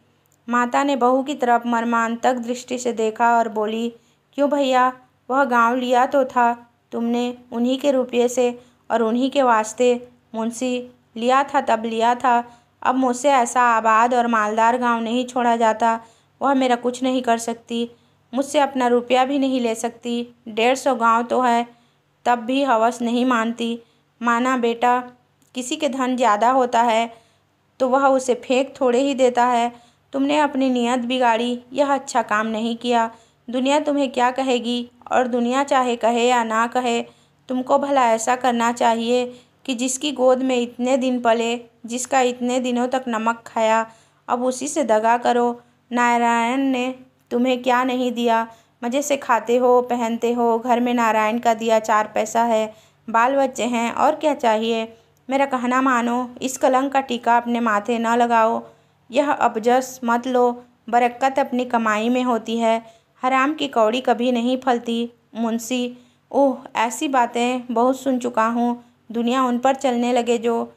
माता ने बहू की तरफ मर्मांतक दृष्टि से देखा और बोली, क्यों भैया, वह गांव लिया तो था तुमने उन्हीं के रुपये से और उन्हीं के वास्ते। मुंशी, लिया था तब लिया था। अब मुझसे ऐसा आबाद और मालदार गांव नहीं छोड़ा जाता। वह मेरा कुछ नहीं कर सकती, मुझसे अपना रुपया भी नहीं ले सकती। 150 गांव तो है, तब भी हवस नहीं मानती। माना बेटा, किसी के धन ज़्यादा होता है तो वह उसे फेंक थोड़े ही देता है। तुमने अपनी नीयत बिगाड़ी, यह अच्छा काम नहीं किया। दुनिया तुम्हें क्या कहेगी, और दुनिया चाहे कहे या ना कहे, तुमको भला ऐसा करना चाहिए कि जिसकी गोद में इतने दिन पले, जिसका इतने दिनों तक नमक खाया, अब उसी से दगा करो। नारायण ने तुम्हें क्या नहीं दिया? मज़े से खाते हो, पहनते हो। घर में नारायण का दिया 4 पैसा है, बाल बच्चे हैं, और क्या चाहिए? मेरा कहना मानो, इस कलंक का टीका अपने माथे न लगाओ। यह अपजस मत लो। बरकत अपनी कमाई में होती है, हराम की कौड़ी कभी नहीं फलती। मुंशी, ओह, ऐसी बातें बहुत सुन चुका हूँ। दुनिया उन पर चलने लगे जो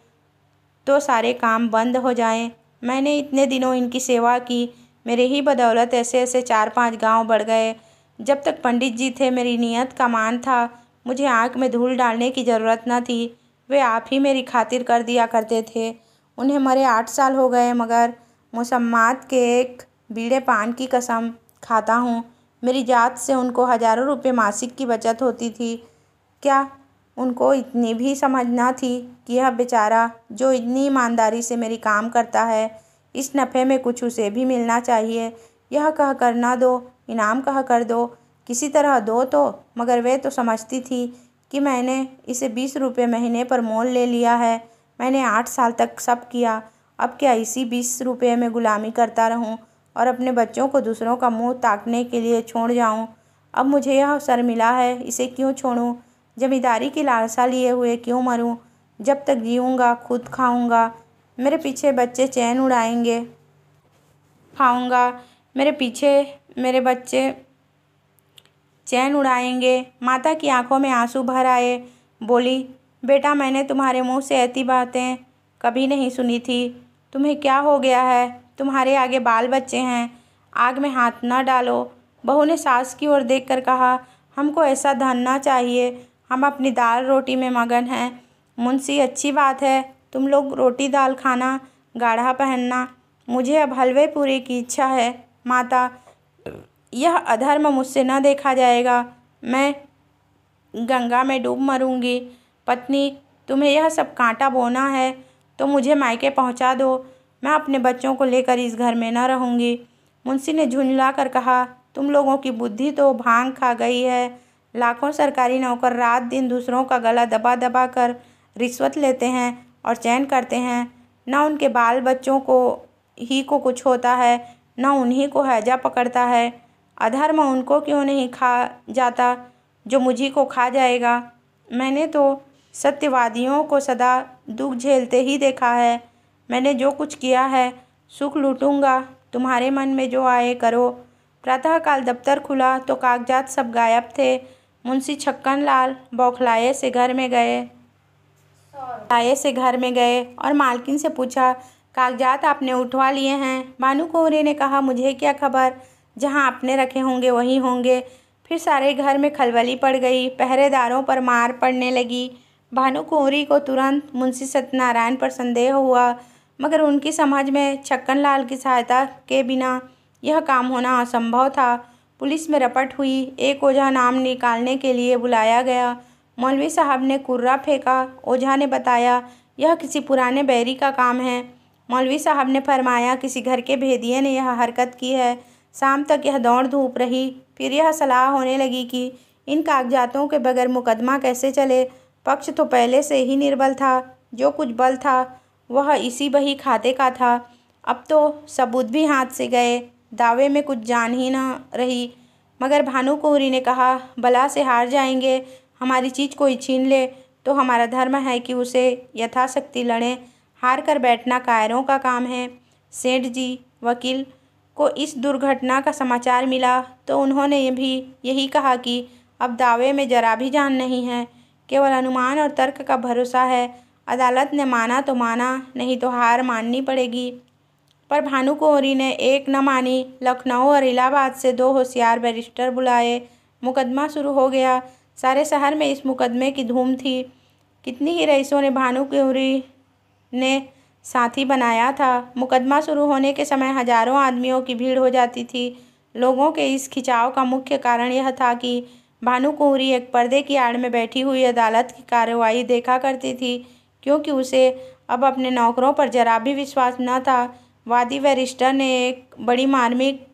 तो सारे काम बंद हो जाएं। मैंने इतने दिनों इनकी सेवा की, मेरे ही बदौलत ऐसे ऐसे 4-5 गांव बढ़ गए। जब तक पंडित जी थे मेरी नीयत का मान था, मुझे आँख में धूल डालने की ज़रूरत न थी। वे आप ही मेरी खातिर कर दिया करते थे। उन्हें मरे 8 साल हो गए, मगर मुसम्मात के एक बीड़े पान की कसम खाता हूँ, मेरी जात से उनको हज़ारों रुपये मासिक की बचत होती थी। क्या उनको इतनी भी समझ न थी कि यह बेचारा जो इतनी ईमानदारी से मेरी काम करता है, इस नफ़े में कुछ उसे भी मिलना चाहिए। यह कह कर न दो, इनाम कह कर दो, किसी तरह दो तो। मगर वे तो समझती थी कि मैंने इसे 20 रुपये महीने पर मोल ले लिया है। मैंने 8 साल तक सब किया, अब क्या इसी 20 रुपये में गुलामी करता रहूं और अपने बच्चों को दूसरों का मुंह ताकने के लिए छोड़ जाऊं? अब मुझे यह अवसर मिला है, इसे क्यों छोड़ूं? जमींदारी की लालसा लिए हुए क्यों मरूं? जब तक जीऊँगा खुद खाऊँगा, मेरे पीछे बच्चे चैन उड़ाएंगे। खाऊँगा, मेरे पीछे मेरे बच्चे चैन उड़ाएंगे। माता की आंखों में आंसू भर आए। बोली, बेटा, मैंने तुम्हारे मुंह से ऐसी बातें कभी नहीं सुनी थी। तुम्हें क्या हो गया है? तुम्हारे आगे बाल बच्चे हैं, आग में हाथ न डालो। बहू ने सास की ओर देखकर कहा, हमको ऐसा धन ना चाहिए, हम अपनी दाल रोटी में मगन हैं। मुंशी, अच्छी बात है, तुम लोग रोटी दाल खाना, गाढ़ा पहनना, मुझे अब हलवे पूरी की इच्छा है। माता, यह अधर्म मुझसे न देखा जाएगा, मैं गंगा में डूब मरूंगी। पत्नी, तुम्हें यह सब कांटा बोना है तो मुझे मायके पहुंचा दो, मैं अपने बच्चों को लेकर इस घर में न रहूंगी। मुंशी ने झुंझला कर कहा, तुम लोगों की बुद्धि तो भांग खा गई है। लाखों सरकारी नौकर रात दिन दूसरों का गला दबा दबा कर रिश्वत लेते हैं और चैन करते हैं। न उनके बाल बच्चों को कुछ होता है, न उन्हीं को हैजा पकड़ता है। अधर्म उनको क्यों नहीं खा जाता जो मुझी को खा जाएगा? मैंने तो सत्यवादियों को सदा दुख झेलते ही देखा है। मैंने जो कुछ किया है, सुख लूटूंगा, तुम्हारे मन में जो आए करो। प्रातःकाल दफ्तर खुला तो कागजात सब गायब थे। मुंशी छक्कन लाल बौखलाए से घर में गए और मालकिन से पूछा, कागजात आपने उठवा लिए हैं? भानुकुँवरी ने कहा, मुझे क्या खबर, जहाँ आपने रखे होंगे वहीं होंगे। फिर सारे घर में खलबली पड़ गई, पहरेदारों पर मार पड़ने लगी। भानुकुँवरी को तुरंत मुंशी सत्यनारायण पर संदेह हुआ, मगर उनकी समझ में छक्कन लाल की सहायता के बिना यह काम होना असंभव था। पुलिस में रपट हुई, एक ओझा नाम निकालने के लिए बुलाया गया। मौलवी साहब ने कुर्रा फेंका। ओझा ने बताया, यह किसी पुराने बैरी का काम है। मौलवी साहब ने फरमाया, किसी घर के भेदिये ने यह हरकत की है। शाम तक यह दौड़ धूप रही। फिर यह सलाह होने लगी कि इन कागजातों के बगैर मुकदमा कैसे चले। पक्ष तो पहले से ही निर्बल था, जो कुछ बल था वह इसी बही खाते का था। अब तो सबूत भी हाथ से गए, दावे में कुछ जान ही न रही। मगर भानुकुँवरी ने कहा, बला से हार जाएंगे, हमारी चीज़ कोई छीन ले तो हमारा धर्म है कि उसे यथाशक्ति लड़ें। हार कर बैठना कायरों का काम है। सेठ जी वकील को इस दुर्घटना का समाचार मिला तो उन्होंने भी यही कहा कि अब दावे में जरा भी जान नहीं है, केवल अनुमान और तर्क का भरोसा है। अदालत ने माना तो माना, नहीं तो हार माननी पड़ेगी। पर भानुकुँवरी ने एक न मानी। लखनऊ और इलाहाबाद से 2 होशियार बैरिस्टर बुलाए। मुकदमा शुरू हो गया। सारे शहर में इस मुकदमे की धूम थी। कितनी ही रईसों ने भानुकुँवरी ने साथी बनाया था। मुकदमा शुरू होने के समय हजारों आदमियों की भीड़ हो जाती थी। लोगों के इस खिंचाव का मुख्य कारण यह था कि भानुकुँवरी एक पर्दे की आड़ में बैठी हुई अदालत की कार्रवाई देखा करती थी, क्योंकि उसे अब अपने नौकरों पर जरा भी विश्वास न था। वादी बैरिस्टर ने एक बड़ी मार्मिक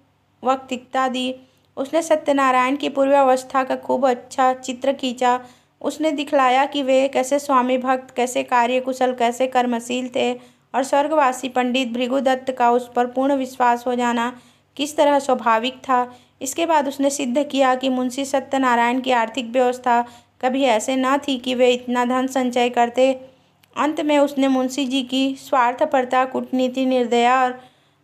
वक्तृता दी। उसने सत्यनारायण की पूर्वावस्था का खूब अच्छा चित्र खींचा। उसने दिखलाया कि वे कैसे स्वामी भक्त, कैसे कार्यकुशल, कैसे कर्मशील थे और स्वर्गवासी पंडित भृगुदत्त का उस पर पूर्ण विश्वास हो जाना किस तरह स्वाभाविक था। इसके बाद उसने सिद्ध किया कि मुंशी सत्यनारायण की आर्थिक व्यवस्था कभी ऐसे न थी कि वे इतना धन संचय करते। अंत में उसने मुंशी जी की स्वार्थपरता, कूटनीति,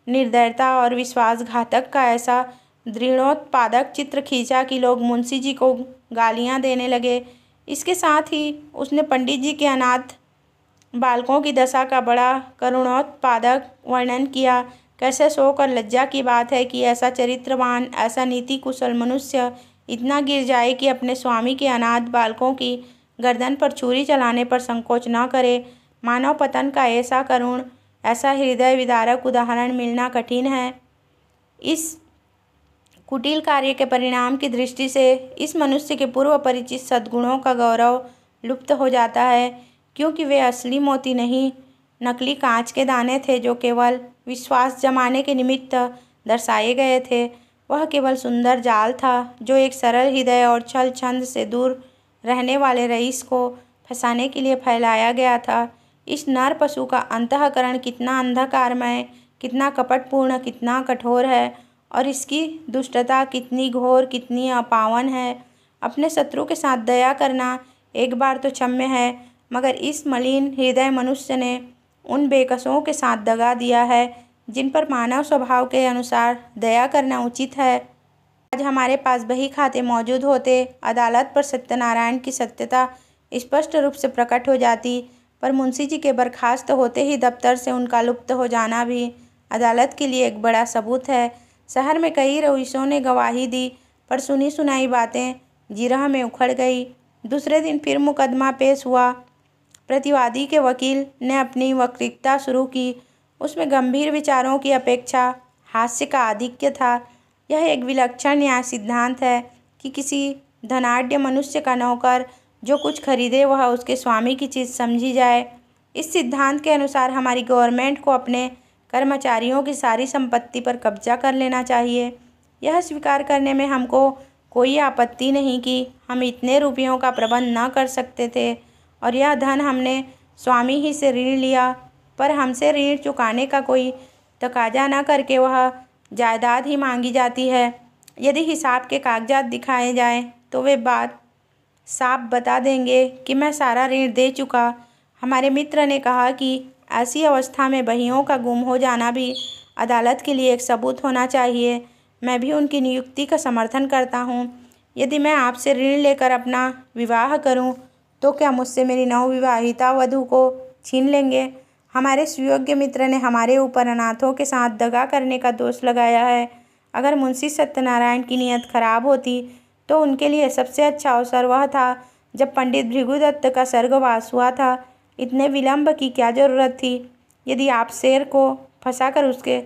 निर्दयता और विश्वासघातक का ऐसा दृढ़ोत्पादक चित्र खींचा कि लोग मुंशी जी को गालियां देने लगे। इसके साथ ही उसने पंडित जी के अनाथ बालकों की दशा का बड़ा करुणोत्पादक वर्णन किया। कैसे शोक और लज्जा की बात है कि ऐसा चरित्रवान, ऐसा नीति कुशल मनुष्य इतना गिर जाए कि अपने स्वामी के अनाथ बालकों की गर्दन पर छुरी चलाने पर संकोच न करे। मानव पतन का ऐसा करुण, ऐसा हृदय विदारक उदाहरण मिलना कठिन है। इस कुटिल कार्य के परिणाम की दृष्टि से इस मनुष्य के पूर्व परिचित सद्गुणों का गौरव लुप्त हो जाता है, क्योंकि वे असली मोती नहीं, नकली कांच के दाने थे जो केवल विश्वास जमाने के निमित्त दर्शाए गए थे। वह केवल सुंदर जाल था जो एक सरल हृदय और छल छंद से दूर रहने वाले रईस को फंसाने के लिए फैलाया गया था। इस नर पशु का अंतःकरण कितना अंधकारमय, कितना कपटपूर्ण, कितना कठोर है, और इसकी दुष्टता कितनी घोर, कितनी अपावन है। अपने शत्रु के साथ दया करना एक बार तो क्षम्य है, मगर इस मलिन हृदय मनुष्य ने उन बेकसों के साथ दगा दिया है जिन पर मानव स्वभाव के अनुसार दया करना उचित है। आज हमारे पास बही खाते मौजूद होते, अदालत पर सत्यनारायण की सत्यता स्पष्ट रूप से प्रकट हो जाती, पर मुंशी जी के बर्खास्त होते ही दफ्तर से उनका लुप्त हो जाना भी अदालत के लिए एक बड़ा सबूत है। शहर में कई रईसों ने गवाही दी, पर सुनी सुनाई बातें जिरह में उखड़ गई। दूसरे दिन फिर मुकदमा पेश हुआ। प्रतिवादी के वकील ने अपनी वक्तृता शुरू की। उसमें गंभीर विचारों की अपेक्षा हास्य का आधिक्य था। यह एक विलक्षण न्याय सिद्धांत है कि किसी धनाढ्य मनुष्य का नौकर जो कुछ खरीदे वह उसके स्वामी की चीज़ समझी जाए। इस सिद्धांत के अनुसार हमारी गवर्नमेंट को अपने कर्मचारियों की सारी संपत्ति पर कब्जा कर लेना चाहिए। यह स्वीकार करने में हमको कोई आपत्ति नहीं कि हम इतने रुपयों का प्रबंध न कर सकते थे और यह धन हमने स्वामी ही से ऋण लिया, पर हमसे ऋण चुकाने का कोई तकाजा न करके वह जायदाद ही मांगी जाती है। यदि हिसाब के कागजात दिखाए जाएं तो वे बात साफ बता देंगे कि मैं सारा ऋण दे चुका। हमारे मित्र ने कहा कि ऐसी अवस्था में बहियों का गुम हो जाना भी अदालत के लिए एक सबूत होना चाहिए। मैं भी उनकी नियुक्ति का समर्थन करता हूँ। यदि मैं आपसे ऋण लेकर अपना विवाह करूँ तो क्या मुझसे मेरी नवविवाहिता वधू को छीन लेंगे? हमारे सुयोग्य मित्र ने हमारे ऊपर अनाथों के साथ दगा करने का दोष लगाया है। अगर मुंशी सत्यनारायण की नीयत खराब होती तो उनके लिए सबसे अच्छा अवसर वह था जब पंडित भृगुदत्त का स्वर्गवास हुआ था। इतने विलंब की क्या जरूरत थी? यदि आप शेर को फंसाकर उसके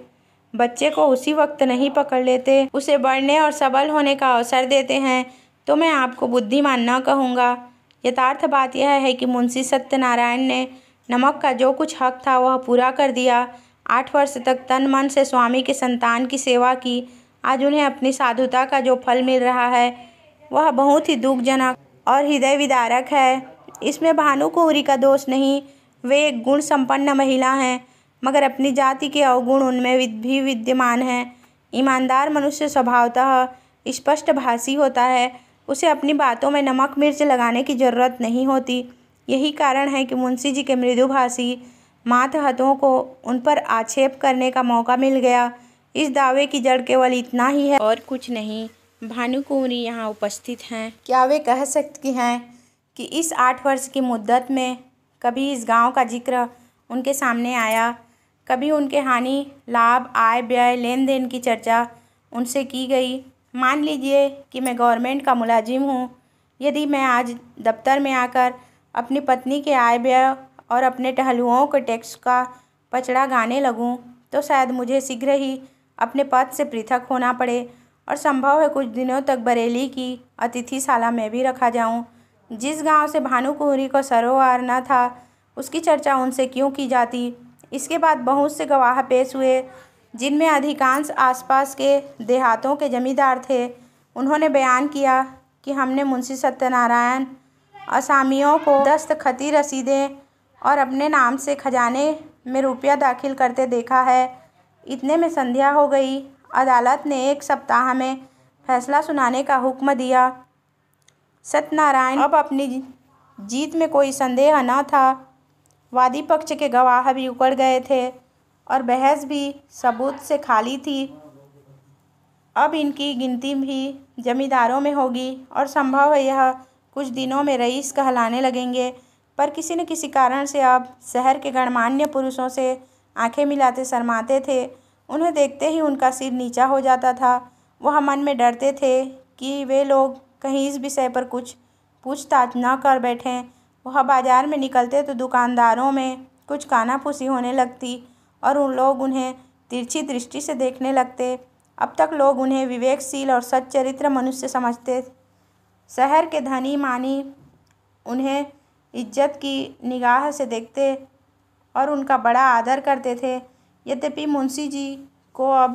बच्चे को उसी वक्त नहीं पकड़ लेते, उसे बढ़ने और सबल होने का अवसर देते हैं, तो मैं आपको बुद्धिमान न कहूँगा। यथार्थ बात यह है कि मुंशी सत्यनारायण ने नमक का जो कुछ हक था वह पूरा कर दिया। 8 वर्ष तक तन मन से स्वामी के संतान की सेवा की। आज उन्हें अपनी साधुता का जो फल मिल रहा है वह बहुत ही दुखजनक और हृदय विदारक है। इसमें भानुकुँवरी का दोष नहीं, वे एक गुण संपन्न महिला हैं, मगर अपनी जाति के अवगुण उनमें भी विद्यमान हैं। ईमानदार मनुष्य स्वभावतः स्पष्ट भाषी होता है, उसे अपनी बातों में नमक मिर्च लगाने की जरूरत नहीं होती। यही कारण है कि मुंशी जी के मृदुभाषी मातहतों को उन पर आक्षेप करने का मौका मिल गया। इस दावे की जड़ केवल इतना ही है और कुछ नहीं। भानुकुँवरी यहाँ उपस्थित हैं। क्या वे कह सकती हैं कि इस 8 वर्ष की मुद्दत में कभी इस गांव का जिक्र उनके सामने आया? कभी उनके हानि लाभ आय व्यय लेन देन की चर्चा उनसे की गई? मान लीजिए कि मैं गवर्नमेंट का मुलाजिम हूँ। यदि मैं आज दफ्तर में आकर अपनी पत्नी के आय व्यय और अपने टहलुओं के टैक्स का पचड़ा गाने लगूं तो शायद मुझे शीघ्र ही अपने पद से पृथक होना पड़े और संभव है कुछ दिनों तक बरेली की अतिथिशाला में भी रखा जाऊं। जिस गांव से भानुकुँवरी को सरोकार न था उसकी चर्चा उनसे क्यों की जाती? इसके बाद बहुत से गवाह पेश हुए जिनमें अधिकांश आसपास के देहातों के जमींदार थे। उन्होंने बयान किया कि हमने मुंशी सत्यनारायण असामियों को दस्तखती रसीदें और अपने नाम से खजाने में रुपया दाखिल करते देखा है। इतने में संध्या हो गई। अदालत ने 1 सप्ताह में फैसला सुनाने का हुक्म दिया। सत्यनारायण अब अपनी जीत में कोई संदेह न था। वादी पक्ष के गवाह भी उकड़ गए थे और बहस भी सबूत से खाली थी। अब इनकी गिनती भी जमींदारों में होगी और संभव है यह कुछ दिनों में रईस कहलाने लगेंगे। पर किसी न किसी कारण से अब शहर के गणमान्य पुरुषों से आंखें मिलाते शर्माते थे। उन्हें देखते ही उनका सिर नीचा हो जाता था। वह मन में डरते थे कि वे लोग कहीं इस विषय पर कुछ पूछताछ न कर बैठें। वह बाजार में निकलते तो दुकानदारों में कुछ कानाफूसी होने लगती और उन लोग उन्हें तिरछी दृष्टि से देखने लगते। अब तक लोग उन्हें विवेकशील और सच्चरित्र मनुष्य समझते। शहर के धनी मानी उन्हें इज्जत की निगाह से देखते और उनका बड़ा आदर करते थे। यद्यपि मुंशी जी को अब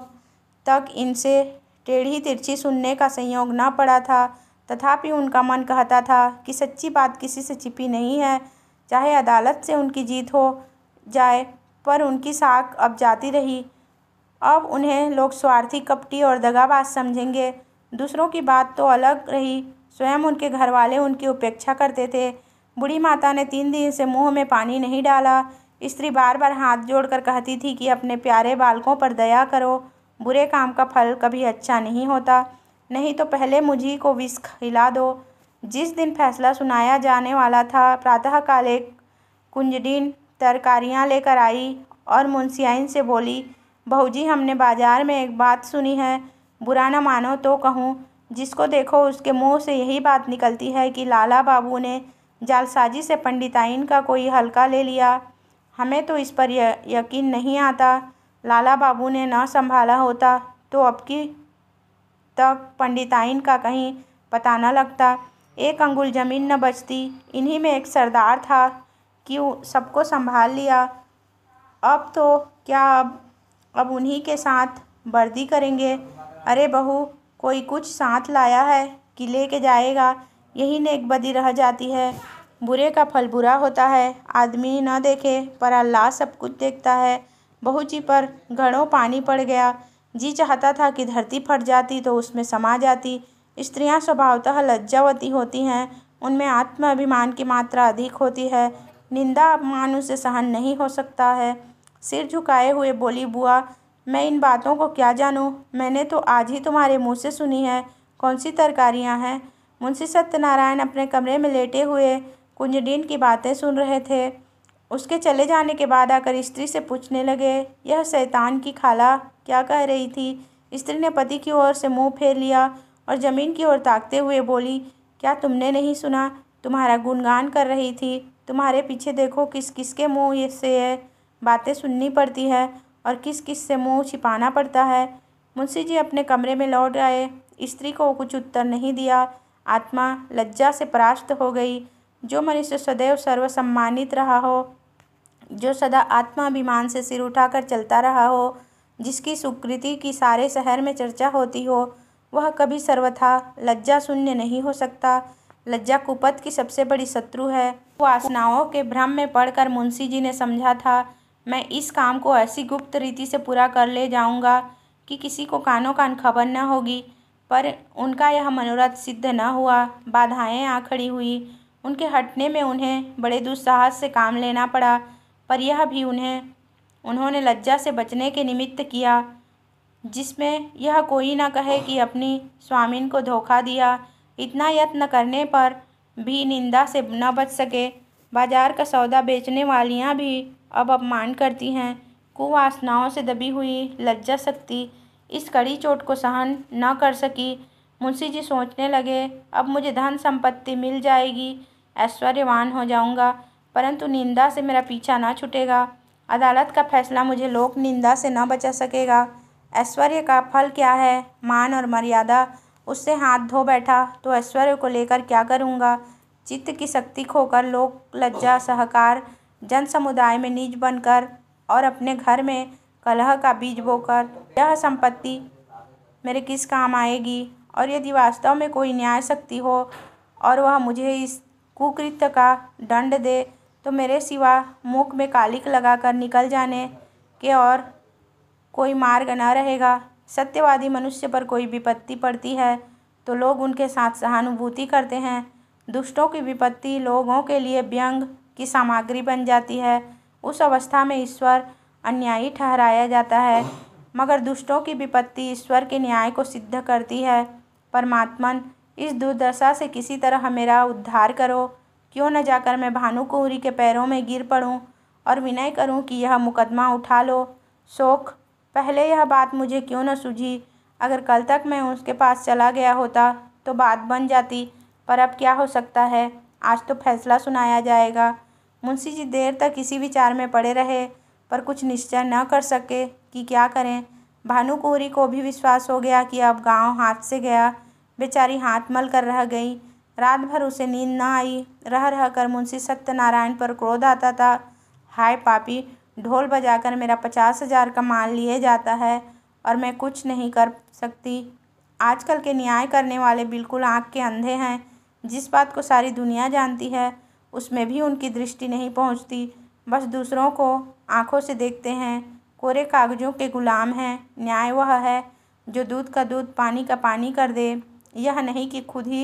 तक इनसे टेढ़ी तिरछी सुनने का संयोग न पड़ा था, तथापि उनका मन कहता था कि सच्ची बात किसी से छिपी नहीं है। चाहे अदालत से उनकी जीत हो जाए, पर उनकी साख अब जाती रही। अब उन्हें लोग स्वार्थी, कपटी और दगाबाज समझेंगे। दूसरों की बात तो अलग रही, स्वयं उनके घरवाले उनकी उपेक्षा करते थे। बूढ़ी माता ने 3 दिन से मुंह में पानी नहीं डाला। स्त्री बार बार हाथ जोड़कर कहती थी कि अपने प्यारे बालकों पर दया करो, बुरे काम का फल कभी अच्छा नहीं होता। नहीं तो पहले मुझी को विष खिला दो। जिस दिन फैसला सुनाया जाने वाला था, प्रातःकाल एक कुंजड़िन तरकारियाँ लेकर आई और मुंशियाइन से बोली, बहू जी, हमने बाजार में एक बात सुनी है, बुरा न मानो तो कहूँ। जिसको देखो उसके मुंह से यही बात निकलती है कि लाला बाबू ने जालसाजी से पंडिताइन का कोई हल्का ले लिया। हमें तो इस पर यकीन नहीं आता। लाला बाबू ने न संभाला होता तो अब की तक पंडिताइन का कहीं पता न लगता, एक अंगुल ज़मीन न बचती। इन्हीं में एक सरदार था कि सबको संभाल लिया। अब तो क्या, अब उन्हीं के साथ वर्दी करेंगे। अरे बहू, कोई कुछ साथ लाया है कि लेके जाएगा? यही नेकबदी रह जाती है। बुरे का फल बुरा होता है। आदमी न देखे पर अल्लाह सब कुछ देखता है। बहू जी पर घड़ों पानी पड़ गया। जी चाहता था कि धरती फट जाती तो उसमें समा जाती। स्त्रियां स्वभावतः लज्जावती होती हैं, उनमें आत्माभिमान की मात्रा अधिक होती है। निंदा अपमान उसे सहन नहीं हो सकता है। सिर झुकाए हुए बोली, बुआ, मैं इन बातों को क्या जानूं? मैंने तो आज ही तुम्हारे मुँह से सुनी है। कौन सी तरकारियाँ हैं? मुंशी सत्यनारायण अपने कमरे में लेटे हुए कुंजड़िन की बातें सुन रहे थे। उसके चले जाने के बाद आकर स्त्री से पूछने लगे, यह शैतान की खाला क्या कह रही थी? स्त्री ने पति की ओर से मुंह फेर लिया और ज़मीन की ओर ताकते हुए बोली, क्या तुमने नहीं सुना? तुम्हारा गुणगान कर रही थी। तुम्हारे पीछे देखो, किस किस के मुँह से ये बातें सुननी पड़ती है और किस किस से मुँह छिपाना पड़ता है। मुंशी जी अपने कमरे में लौट आए। स्त्री को कुछ उत्तर नहीं दिया। आत्मा लज्जा से परास्त हो गई। जो मनुष्य सदैव सर्वसम्मानित रहा हो, जो सदा आत्माभिमान से सिर उठाकर चलता रहा हो, जिसकी सुकृति की सारे शहर में चर्चा होती हो, वह कभी सर्वथा लज्जा शून्य नहीं हो सकता। लज्जा कुपथ की सबसे बड़ी शत्रु है। वासनाओं के भ्रम में पड़कर मुंशी जी ने समझा था, मैं इस काम को ऐसी गुप्त रीति से पूरा कर ले जाऊंगा कि किसी को कानो कान खबर न होगी। पर उनका यह मनोरथ सिद्ध न हुआ। बाधाएं आ खड़ी हुई। उनके हटने में उन्हें बड़े दुस्साहस से काम लेना पड़ा, पर यह भी उन्होंने लज्जा से बचने के निमित्त किया, जिसमें यह कोई न कहे कि अपनी स्वामिन को धोखा दिया। इतना यत्न करने पर भी निंदा से न बच सके। बाजार का सौदा बेचने वालियाँ भी अब अपमान करती हैं। कुवासनाओं से दबी हुई लज्जा शक्ति इस कड़ी चोट को सहन न कर सकी। मुंशी जी सोचने लगे, अब मुझे धन संपत्ति मिल जाएगी, ऐश्वर्यवान हो जाऊंगा, परंतु निंदा से मेरा पीछा न छूटेगा। अदालत का फैसला मुझे लोक निंदा से न बचा सकेगा। ऐश्वर्य का फल क्या है? मान और मर्यादा। उससे हाथ धो बैठा तो ऐश्वर्य को लेकर क्या करूँगा? चित्त की शक्ति खोकर, लोक लज्जा सहकार, जन समुदाय में नीच बनकर और अपने घर में कलह का बीज बोकर यह संपत्ति मेरे किस काम आएगी? और यदि वास्तव में कोई न्याय शक्ति हो और वह मुझे इस कुकृत्य का दंड दे, तो मेरे सिवा मुख में कालिक लगाकर निकल जाने के और कोई मार्ग न रहेगा। सत्यवादी मनुष्य पर कोई विपत्ति पड़ती है तो लोग उनके साथ सहानुभूति करते हैं। दुष्टों की विपत्ति लोगों के लिए व्यंग की सामग्री बन जाती है। उस अवस्था में ईश्वर अन्यायी ठहराया जाता है, मगर दुष्टों की विपत्ति ईश्वर के न्याय को सिद्ध करती है। परमात्मन, इस दुर्दशा से किसी तरह मेरा उद्धार करो। क्यों न जाकर मैं भानुकुँवरी के पैरों में गिर पड़ूं और विनय करूं कि यह मुकदमा उठा लो। शोक, पहले यह बात मुझे क्यों न सूझी? अगर कल तक मैं उसके पास चला गया होता तो बात बन जाती, पर अब क्या हो सकता है, आज तो फैसला सुनाया जाएगा। मुंशी जी देर तक इसी विचार में पड़े रहे, पर कुछ निश्चय न कर सके कि क्या करें। भानुकुँवरी को भी विश्वास हो गया कि अब गांव हाथ से गया। बेचारी हाथ मल कर रह गई। रात भर उसे नींद न आई। रह रह कर मुंशी सत्यनारायण पर क्रोध आता था। हाय पापी, ढोल बजाकर मेरा 50,000 का माल लिए जाता है और मैं कुछ नहीं कर सकती। आजकल के न्याय करने वाले बिल्कुल आँख के अंधे हैं। जिस बात को सारी दुनिया जानती है उसमें भी उनकी दृष्टि नहीं पहुँचती। बस दूसरों को आँखों से देखते हैं। कोरे कागजों के गुलाम हैं। न्याय वह है जो दूध का दूध पानी का पानी कर दे, यह नहीं कि खुद ही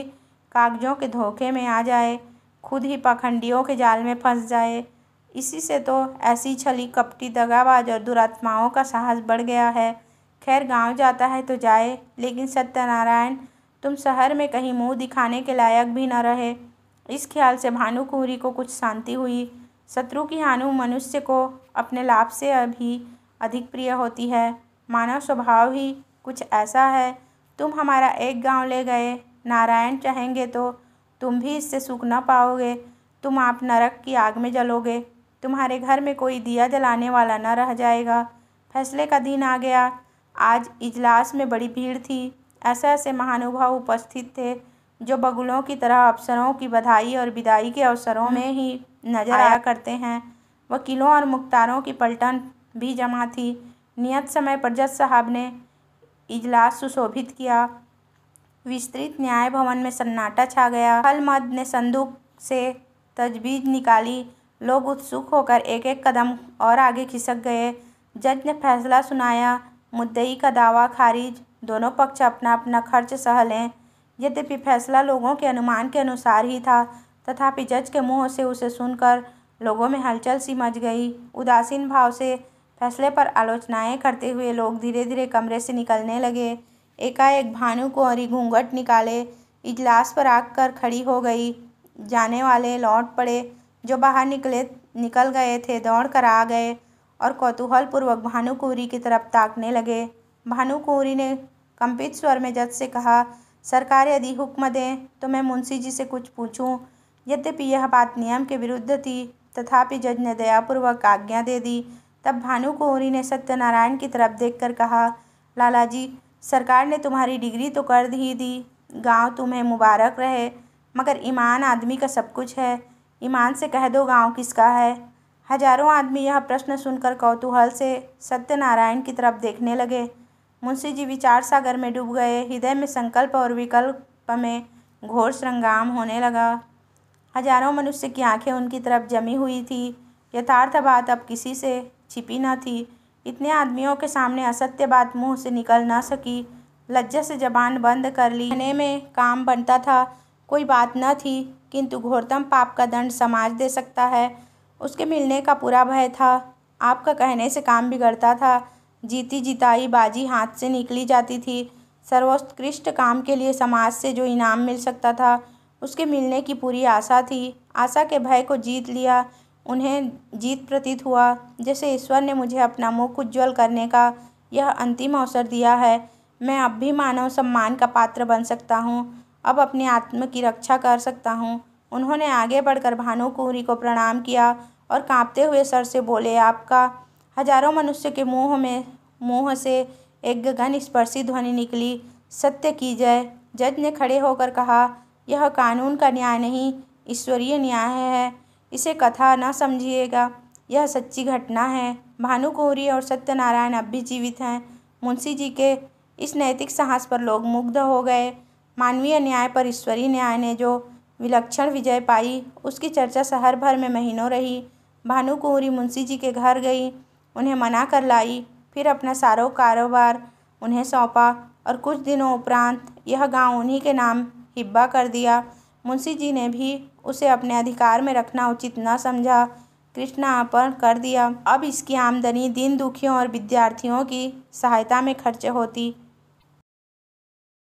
कागजों के धोखे में आ जाए, खुद ही पाखंडियों के जाल में फंस जाए। इसी से तो ऐसी छली कपटी दगाबाज और दुरात्माओं का साहस बढ़ गया है। खैर गांव जाता है तो जाए, लेकिन सत्यनारायण तुम शहर में कहीं मुंह दिखाने के लायक भी न रहे। इस ख्याल से भानुकुँवरी को कुछ शांति हुई। शत्रु की हानि मनुष्य को अपने लाभ से अभी अधिक प्रिय होती है। मानव स्वभाव ही कुछ ऐसा है। तुम हमारा एक गांव ले गए, नारायण चाहेंगे तो तुम भी इससे सुख न पाओगे। तुम आप नरक की आग में जलोगे। तुम्हारे घर में कोई दिया जलाने वाला न रह जाएगा। फैसले का दिन आ गया। आज इजलास में बड़ी भीड़ थी। ऐसे ऐसे महानुभाव उपस्थित थे जो बगुलों की तरह अफसरों की बधाई और विदाई के अवसरों में ही नजर आया करते हैं। वकीलों और मुख्तारों की पलटन भी जमा थी। नियत समय पर जज साहब ने इजलास सुशोभित किया। विस्तृत न्याय भवन में सन्नाटा छा गया। हल मद ने संदूक से तजवीज़ निकाली। लोग उत्सुक होकर एक एक कदम और आगे खिसक गए। जज ने फैसला सुनाया। मुद्दई का दावा खारिज। दोनों पक्ष अपना अपना खर्च सह लें। यद्यपि फैसला लोगों के अनुमान के अनुसार ही था, तथापि जज के मुँह से उसे सुनकर लोगों में हलचल सी मच गई। उदासीन भाव से फैसले पर आलोचनाएं करते हुए लोग धीरे धीरे कमरे से निकलने लगे। एकाएक भानुकुँवरी घूंघट निकाले इजलास पर आकर खड़ी हो गई। जाने वाले लौट पड़े। जो बाहर निकल गए थे दौड़ कर आ गए और कौतूहलपूर्वक भानुकुँवरी की तरफ ताकने लगे। भानुकुँवरी ने कंपित स्वर में जज से कहा, सरकार यदि हुक्म दें तो मैं मुंशी जी से कुछ पूछूं। यद्यपि यह बात नियम के विरुद्ध थी, तथापि जज ने दयापूर्वक आज्ञा दे दी। तब भानुकुँवरी ने सत्यनारायण की तरफ देखकर कहा, लाला जी, सरकार ने तुम्हारी डिग्री तो कर ही दी। गांव तुम्हें मुबारक रहे, मगर ईमान आदमी का सब कुछ है। ईमान से कह दो गांव किसका है। हजारों आदमी यह प्रश्न सुनकर कौतूहल से सत्यनारायण की तरफ देखने लगे। मुंशी जी विचार सागर में डूब गए। हृदय में संकल्प और विकल्प में घोर संग्राम होने लगा। हजारों मनुष्य की आंखें उनकी तरफ जमी हुई थी। यथार्थ बात अब किसी से छिपी न थी। इतने आदमियों के सामने असत्य बात मुंह से निकल न सकी। लज्जा से जबान बंद कर ली। कहने में काम बनता था, कोई बात न थी, किंतु घोरतम पाप का दंड समाज दे सकता है, उसके मिलने का पूरा भय था। आपका कहने से काम बिगड़ता था। जीती जिताई बाजी हाथ से निकली जाती थी। सर्वोत्कृष्ट काम के लिए समाज से जो इनाम मिल सकता था उसके मिलने की पूरी आशा थी। आशा के भय को जीत लिया। उन्हें जीत प्रतीत हुआ, जैसे ईश्वर ने मुझे अपना मुख उज्ज्वल करने का यह अंतिम अवसर दिया है। मैं अब भी मानव सम्मान का पात्र बन सकता हूँ। अब अपने आत्म की रक्षा कर सकता हूँ। उन्होंने आगे बढ़कर भानुकुँवरी को प्रणाम किया और कांपते हुए सर से बोले, आपका। हजारों मनुष्य के मुँह से एक गगन स्पर्शी ध्वनि निकली, सत्य की जय। जज ने खड़े होकर कहा, यह कानून का न्याय नहीं, ईश्वरीय न्याय है। इसे कथा न समझिएगा, यह सच्ची घटना है। भानुकुँवरी और सत्यनारायण अब भी जीवित हैं। मुंशी जी के इस नैतिक साहस पर लोग मुग्ध हो गए। मानवीय न्याय पर ईश्वरीय न्याय ने जो विलक्षण विजय पाई, उसकी चर्चा शहर भर में महीनों रही। भानुकुँवरी मुंशी जी के घर गई, उन्हें मना कर लाई, फिर अपना सारा कारोबार उन्हें सौंपा और कुछ दिनों उपरांत यह गांव उन्हीं के नाम हिब्बा कर दिया। मुंशी जी ने भी उसे अपने अधिकार में रखना उचित न समझा, कृष्णार्पण कर दिया। अब इसकी आमदनी दीन दुखियों और विद्यार्थियों की सहायता में खर्च होती।